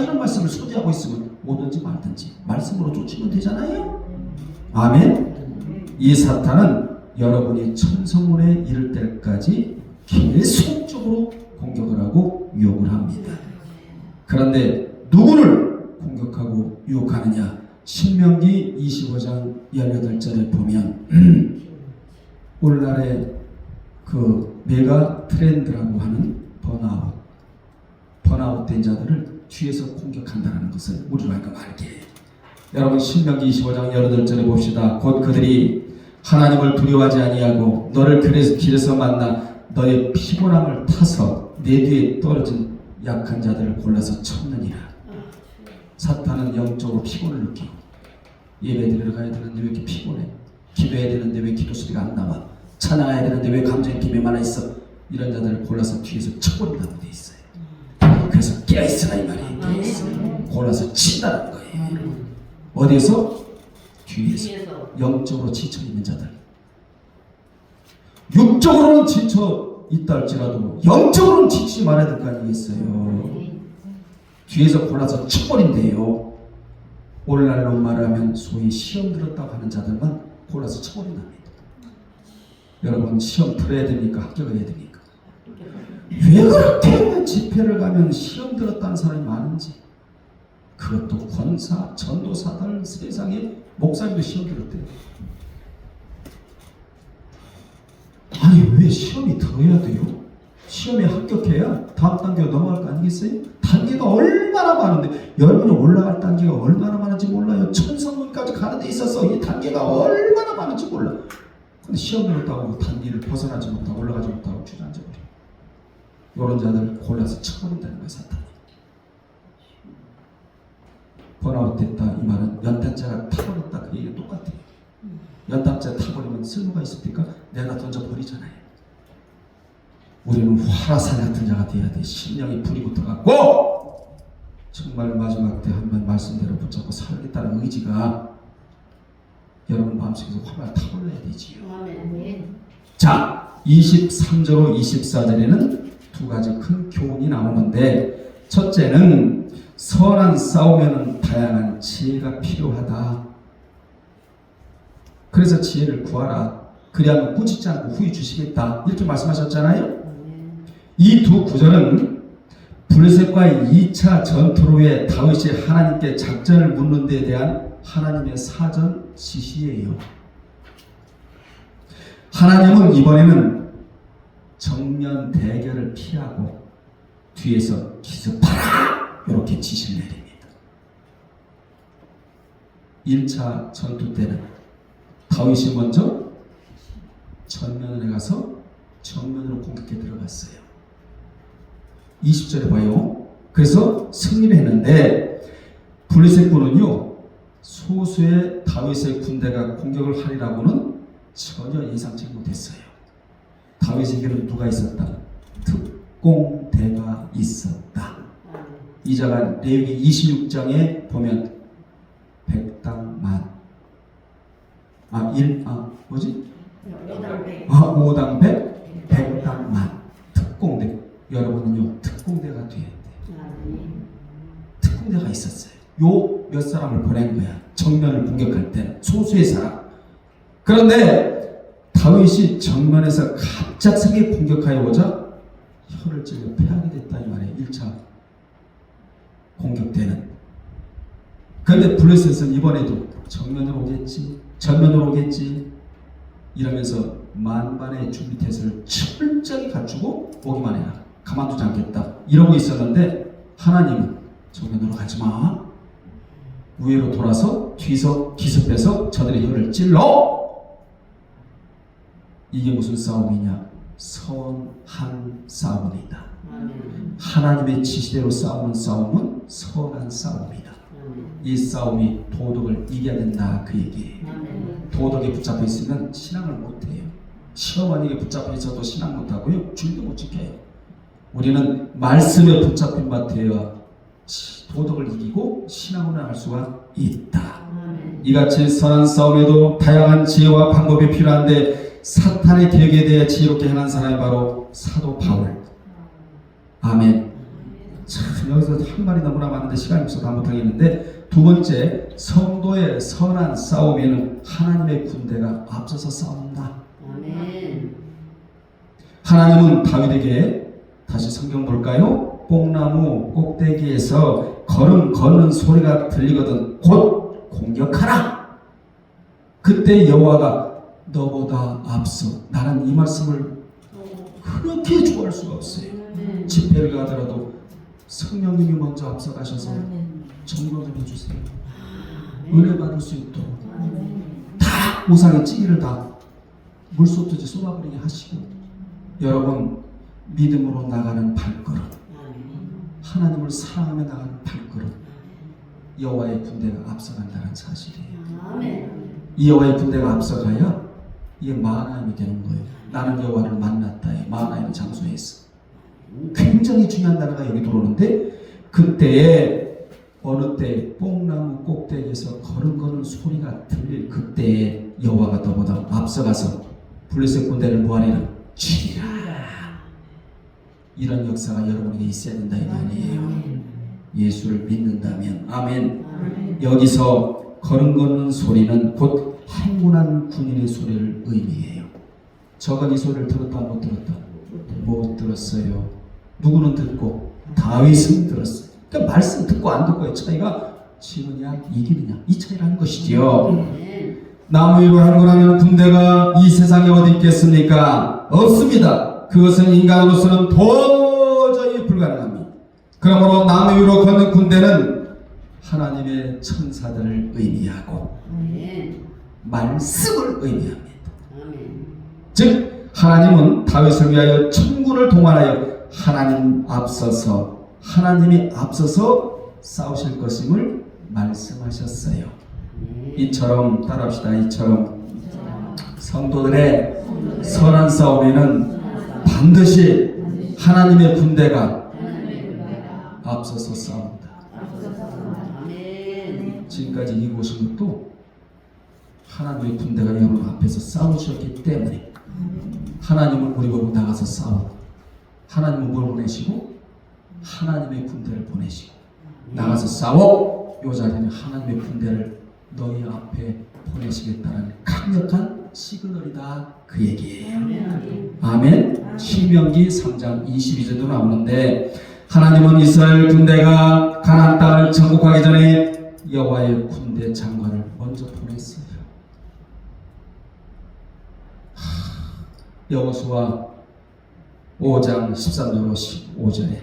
이런 말씀을 소지하고 있으면 오든지 말든지 말씀으로 쫓으면 되잖아요. 아멘. 이 사탄은 여러분이 천성문에 이를 때까지 계속적으로 공격을 하고 유혹을 합니다. 그런데 누구를 공격하고 유혹하느냐? 신명기 25장 18절에 보면 오늘날의 그 메가 트렌드라고 하는 번아웃 된 자들을 뒤에서 공격한다는 것을 우리로 하여금 알게 해요. 여러분 신명기 25장 18절에 봅시다. 곧 그들이 하나님을 두려워하지 아니하고 너를 길에서 만나 너의 피곤함을 타서 내 뒤에 떨어진 약한 자들을 골라서 쳤느니라. 사탄은 영적으로 피곤을 느끼고 예배 드리러 가야 되는데 왜 이렇게 피곤해? 기도해야 되는데 왜 기도 소리가 안 나와? 찬양해야 되는데 왜 감정의 기매만 있어? 이런 자들을 골라서 뒤에서 쳐버린다고 돼 있어요. 그래서 깨어있으라 이 말이에요. 깨어있으라. 골라서 친다는 거예요. 어디에서? 뒤에서. 영적으로 지쳐있는 자들. 육적으로는 지쳐 있다 할지라도 영적으로는 지치지 말아야 될 거 아니겠어요. 뒤에서 골라서 쳐버린대요. 오늘날로 말하면 소위 시험 들었다고 하는 자들만 골라서 쳐버린답니다. 여러분 시험 들어야 됩니까? 합격해야 됩니까? 왜 그렇게 집회를 가면 시험 들었다는 사람이 많은지. 그것도 권사, 전도사들 세상에 목사님도 시험 들었대요. 아니 왜 시험이 들어야 돼요? 시험에 합격해야 다음 단계로 넘어갈 거 아니겠어요? 단계가 얼마나 많은데 여러분이 올라갈 단계가 얼마나 많은지 몰라요. 천성문까지 가는 데 있어서 이 단계가 얼마나 많은지 몰라. 근데 시험 들었다고 단계를 벗어나지 못하고 올라가지 못하고 주저앉아버려. 이런 자들 골라서 쳐버린다는 거예요. 사탄이. 번아웃 됐다 이 말은 연탄자가 타버렸다 그 얘기가 똑같아요. 연탄자 타버리면 쓸모가 있습니까? 내가 던져버리잖아요. 우리는 화라산 같은 자가 돼야 돼. 심령이 불이 붙어갖고 정말 마지막 때 한 번 말씀대로 붙잡고 살겠다는 의지가 여러분 마음속에서 화가 타올라야 되지요. 자, 23절로 24절에는 두 가지 큰 교훈이 나오는데 첫째는 선한 싸움에는 다양한 지혜가 필요하다. 그래서 지혜를 구하라. 그리하면 꾸짖지 않고 후히 주시겠다. 이렇게 말씀하셨잖아요. 이 두 구절은 블레셋과의 2차 전투 후에 다윗이 하나님께 작전을 묻는 데 대한 하나님의 사전 지시예요. 하나님은 이번에는 정면 대결을 피하고 뒤에서 기습하라 이렇게 지시를 내립니다. 1차 전투 때는 다윗이 먼저 전면에 가서 정면으로 공격해 들어갔어요. 20절에 봐요. 그래서 승리를 했는데 블레셋군은요 소수의 다윗의 군대가 공격을 하리라고는 전혀 예상치 못했어요. 다윗에게는 누가 있었다? 특공대가 있었다. 이 자가 레위기 26장에 보면 백당만 뭐지? 5당 100, 백당만 특공대. 여러분은요 특공대가 돼야 돼. 특공대가 있었어요. 요 몇 사람을 보낸 거야. 정면을 공격할 때 소수의 사람. 그런데 다윗이 정면에서 갑작스럽게 공격하여 오자 혀를 찔려 패하게 됐다 이 말이에요. 1차 공격 때는. 그런데 블레셋은 이번에도 정면으로 오겠지, 전면으로 오겠지 이러면서 만반의 준비 태세를 철저히 갖추고 오기만 해라. 가만두지 않겠다. 이러고 있었는데 하나님은 정면으로 가지마. 우회로 돌아서 뒤서 기습해서 저들의 혀를 찔러. 이게 무슨 싸움이냐? 선한 싸움이다. 하나님의 지시대로 싸우는 싸움은 선한 싸움이다. 이 싸움이 도덕을 이겨야 된다 그 얘기예요. 도덕에 붙잡혀 있으면 신앙을 못해요. 시어머니에게 붙잡혀 있어도 신앙 못하고요. 주님도 못 지켜요. 우리는 말씀에 붙잡힌 바 되어 도덕을 이기고 신앙을 할 수가 있다. 이같이 선한 싸움에도 다양한 지혜와 방법이 필요한데 사탄의 계획에 대해 지혜롭게 행한 사람이 바로 사도 바울. 아멘. 참 여기서 한 말이 너무나 많은데 시간이 없어서 다 못하겠는데, 두 번째, 성도의 선한 싸움에는 하나님의 군대가 앞서서 싸운다. 아멘. 하나님은 다윗에게, 다시 성경 볼까요? 뽕나무 꼭대기에서 걸음 걷는 소리가 들리거든 곧 공격하라. 그때 여호와가 너보다 앞서. 나는 이 말씀을 그렇게 좋아할 수가 없어요. 집회를 가더라도 성령님이 먼저 앞서가셔서 전도 좀 해주세요. 은혜 받을 수 있도록 다 우상의 찌기를 다 물소투지 쏟아버리게 하시고, 여러분 믿음으로 나가는 발걸음, 하나님을 사랑하며 나가는 발걸음, 여호와의 군대가 앞서간다는 사실이에요. 이 여호와의 군대가 앞서가야 이게 마하나임이 되는 거예요. 나는 여호와를 만났다. 마하나임 장소에서 굉장히 중요한 단어가 여기 들어오는데, 그때에 어느 때 뽕나무 꼭대기에서 걸음거는 소리가 들릴 그때에 여호와가 너보다 앞서가서 블레셋 군대를 뭐하리라? 죽이라. 이런 역사가 여러분에게 있어야 된다 이 말이에요. 예수를 믿는다면. 아멘. 여기서 걸음거는 소리는 곧 행군한 군인의 소리를 의미해요. 저건 이 소리를 들었다 못 들었다? 못 들었어요. 누구는 듣고? 다윗은 들었어요. 그러니까 말씀 듣고 안 듣고의 차이가 지느냐 이기느냐 이 차이라는 것이지요. 나무 위로 행군하는 군대가 이 세상에 어디 있겠습니까? 없습니다. 그것은 인간으로서는 도저히 불가능합니다. 그러므로 나무 위로 걷는 군대는 하나님의 천사들을 의미하고 말씀을 의미합니다. 즉 하나님은 다윗을 위하여 천군을 동원하여 하나님이 앞서서 싸우실 것임을 말씀하셨어요. 이처럼 따라합시다. 이처럼 성도들의 선한 싸움에는 반드시 하나님의 군대가 앞서서 싸운다. 지금까지 이기고 오신 것도 하나님의 군대가 여러분 앞에서 싸우셨기 때문에 하나님은 우리 보고 나가서 싸우고, 하나님은 뭘 보내시고? 하나님의 군대를 보내시고 나가서 싸워. 이 자리는 하나님의 군대를 너희 앞에 보내시겠다는 강력한 시그널이다 그 얘기예요. 아멘. 신명기 3장 22절도 나오는데, 하나님은 이스라엘 군대가 가나안 땅을 정복하기 전에 여호와의 군대 장관을 먼저 보냈어요. 여호수아 5장 13절로 15절에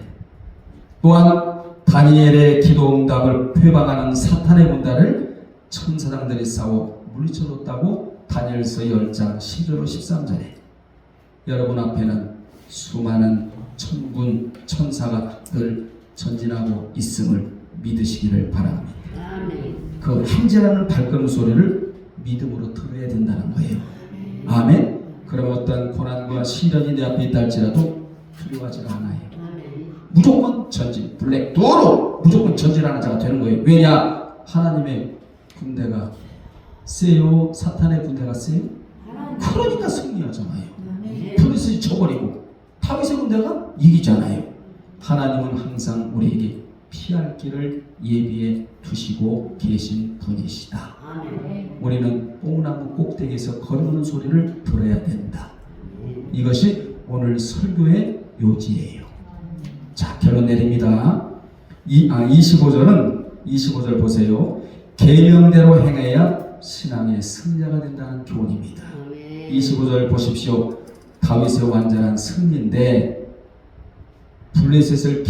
또한 다니엘의 기도 응답을 회방하는 사탄의 군대를 천사장들이 싸워 물리쳐줬다고 다니엘서 10장 10절로 13절에 여러분 앞에는 수많은 천군 천사가 늘 전진하고 있음을 믿으시기를 바랍니다. 그 행진하는 발걸음 소리를 믿음으로 들어야 된다는 거예요. 아멘. 그럼 어떤 고난과 시련이 내 앞에 있다 할지라도 두려워하지 않아요. 아멘. 무조건 전진, 블랙 도어로 무조건 전진하는 자가 되는 거예요. 왜냐? 하나님의 군대가 세요? 사탄의 군대가 세요? 그러니까 승리하잖아요. 아멘. 블레셋이 쳐버리고 다윗의 군대가 이기잖아요. 하나님은 항상 우리에게 피할 길을 예비해 두시고 계신 분이시다. 아멘. 우리는 뽕나무 꼭대기에서 걸으는 소리를 들어야 된다. 이것이 오늘 설교의 요지예요. 자, 결론 내립니다. 25절 보세요. 계명대로 행해야 신앙의 승자가 된다는 교훈입니다. 아멘. 25절 보십시오. 다윗의 완전한 승리인데 블레셋을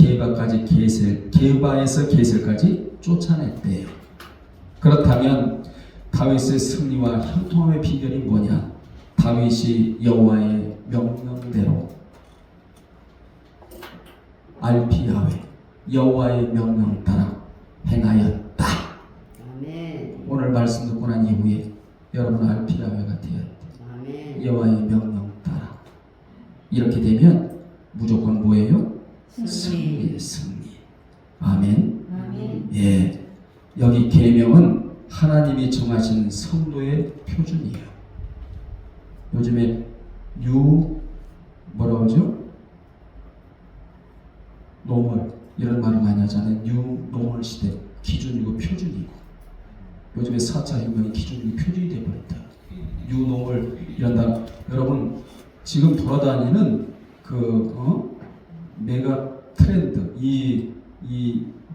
게바에서 게셀까지 쫓아냈대요. 그렇다면 다윗의 승리와 형통함의 비결이 뭐냐? 다윗이 여호와의 명령대로 알피야훼 여호와의 명령 따라 행하였다. 아멘. 오늘 말씀 듣고 난 이후에 여러분 알피야훼가 되었다. 아멘. 여호와의 명령 따라. 이렇게 되면 무조건 뭐예요? 승리. 승리. 아멘. 아멘. 예, 여기 계명은 하나님이 정하신 성도의 표준이에요. 요즘에 뭐라고 하죠? 노멀 이런 말을 많이 하잖아요. 노멀 시대 기준이고 표준이고 요즘에 4차 혁명이 기준이고 표준이 되어버렸다. 노멀 이런 단어 여러분 지금 돌아다니는 메가 트렌드 이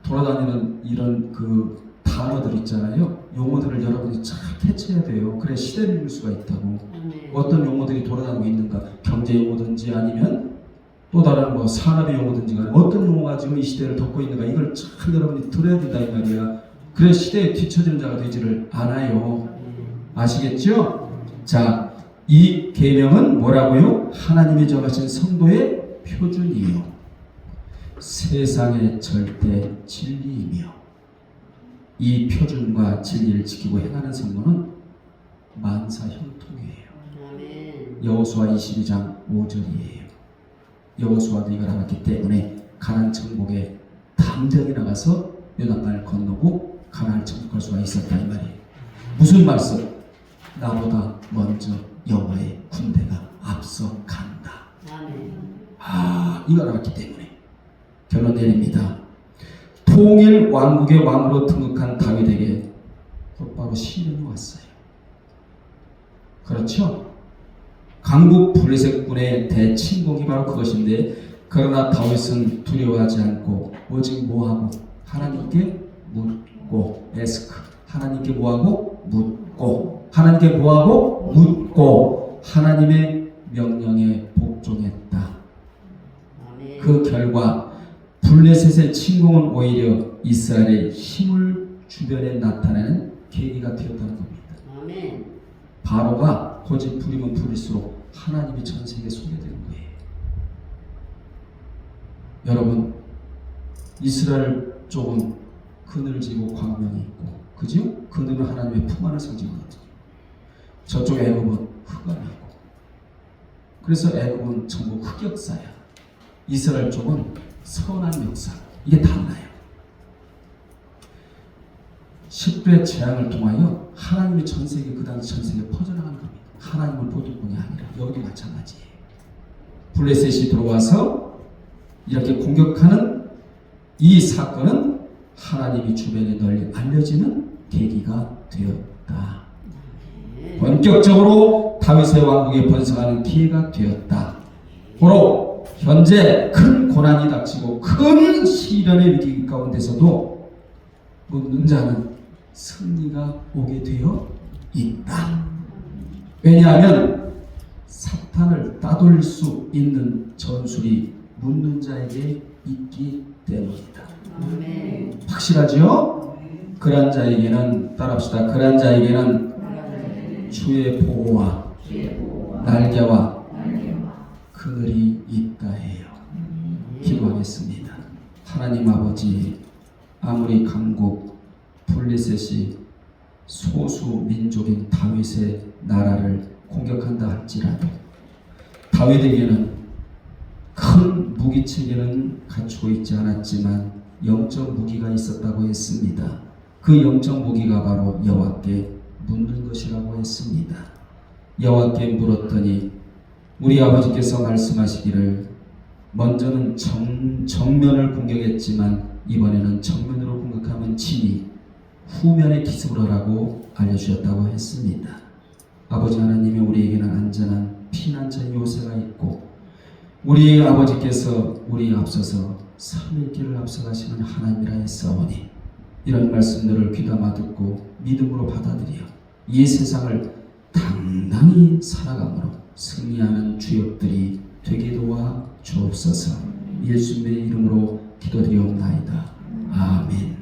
돌아다니는 이런 단어들 있잖아요. 용어들을 여러분이 잘 캐치해야 돼요. 그래 시대를 읽을 수가 있다고. 아멘. 어떤 용어들이 돌아다니고 있는가? 경제 용어든지 아니면 또 다른 산업의 용어든지 간에 어떤 용어가 지금 이 시대를 덮고 있는가? 이걸 잘 여러분이 들어야 된다 이 말이야. 그래 시대에 뒤처지는 자가 되지를 않아요. 아시겠죠? 자, 이 계명은 뭐라고요? 하나님이 정하신 성도의 표준이요. 세상의 절대 진리이며 이 표준과 진리를 지키고 행하는 성도는 만사 형통이에요. 아멘. 여호수아 22장 5절이에요. 여호수아도 이걸 알았기 때문에 가나안 정복에 담대하게 나가서 요단강을 건너고 가나안을 정복할 수가 있었다 이 말이에요. 무슨 말씀? 나보다 먼저 여호와의 군대가 앞서 간다. 아멘. 이걸 알았기 때문에 결론 내립니다. 통일 왕국의 왕으로 등극한 다윗에게 곧바로 시련이 왔어요. 그렇죠? 강국 블레셋군의 대침공이 바로 그것인데 그러나 다윗은 두려워하지 않고 오직 뭐하고 하나님께 묻고 에스크 하나님께 뭐하고 묻고 하나님께 뭐하고 묻고 하나님의 명령에 복종했다. 아멘. 그 결과 블레셋의 침공은 오히려 이스라엘의 힘을 주변에 나타내는 계기가 되었다는 겁니다. 아멘. 바로가 고집 부리면 부릴수록 하나님이 전 세계에 소개되는 거예요. 여러분 이스라엘 쪽은 그늘지고 광명이 있고 그죠? 그늘은 하나님의 품 안을 상징하거든요. 저쪽 애굽은 흑암이고 그래서 애굽은 전부 흑역사야. 이스라엘 쪽은 선한 역사. 이게 달라요. 10대 재앙을 통하여 하나님의 전 세계 그 당시 전 세계에 퍼져나가는 겁니다. 하나님을 보는 분이 아니라 여기도 마찬가지예요. 블레셋이 들어와서 이렇게 공격하는 이 사건은 하나님이 주변에 널리 알려지는 계기가 되었다. 본격적으로 다윗의 왕국에 번성하는 기회가 되었다. 바로 현재 큰 고난이 닥치고 큰 시련의 위기 가운데서도 묻는 자는 승리가 오게 되어 있다. 왜냐하면 사탄을 따돌릴 수 있는 전술이 묻는 자에게 있기 때문이다. 아멘. 확실하죠? 그런 자에게는 따라합시다. 그런 자에게는 주의 보호와 날개와 그늘이 있다 해요. 기도하겠습니다. 하나님 아버지, 아무리 강국 블레셋이 소수 민족인 다윗의 나라를 공격한다 할지라도 다윗에게는 큰 무기체계는 갖추고 있지 않았지만 영적 무기가 있었다고 했습니다. 그 영적 무기가 바로 여호와께 묻는 것이라고 했습니다. 여호와께 물었더니 우리 아버지께서 말씀하시기를 먼저는 정면을 공격했지만 이번에는 정면으로 공격하면 치니 후면에 기습을 하라고 알려주셨다고 했습니다. 아버지 하나님이 우리에게는 안전한 피난처 요새가 있고 우리 아버지께서 우리 앞서서 삶의 길을 앞서가시는 하나님이라 했사오니 이런 말씀들을 귀담아 듣고 믿음으로 받아들여 이 세상을 당당히 살아감으로 승리하는 주역들이 되게 도와 주옵소서. 예수님의 이름으로 기도드리옵나이다. 아멘.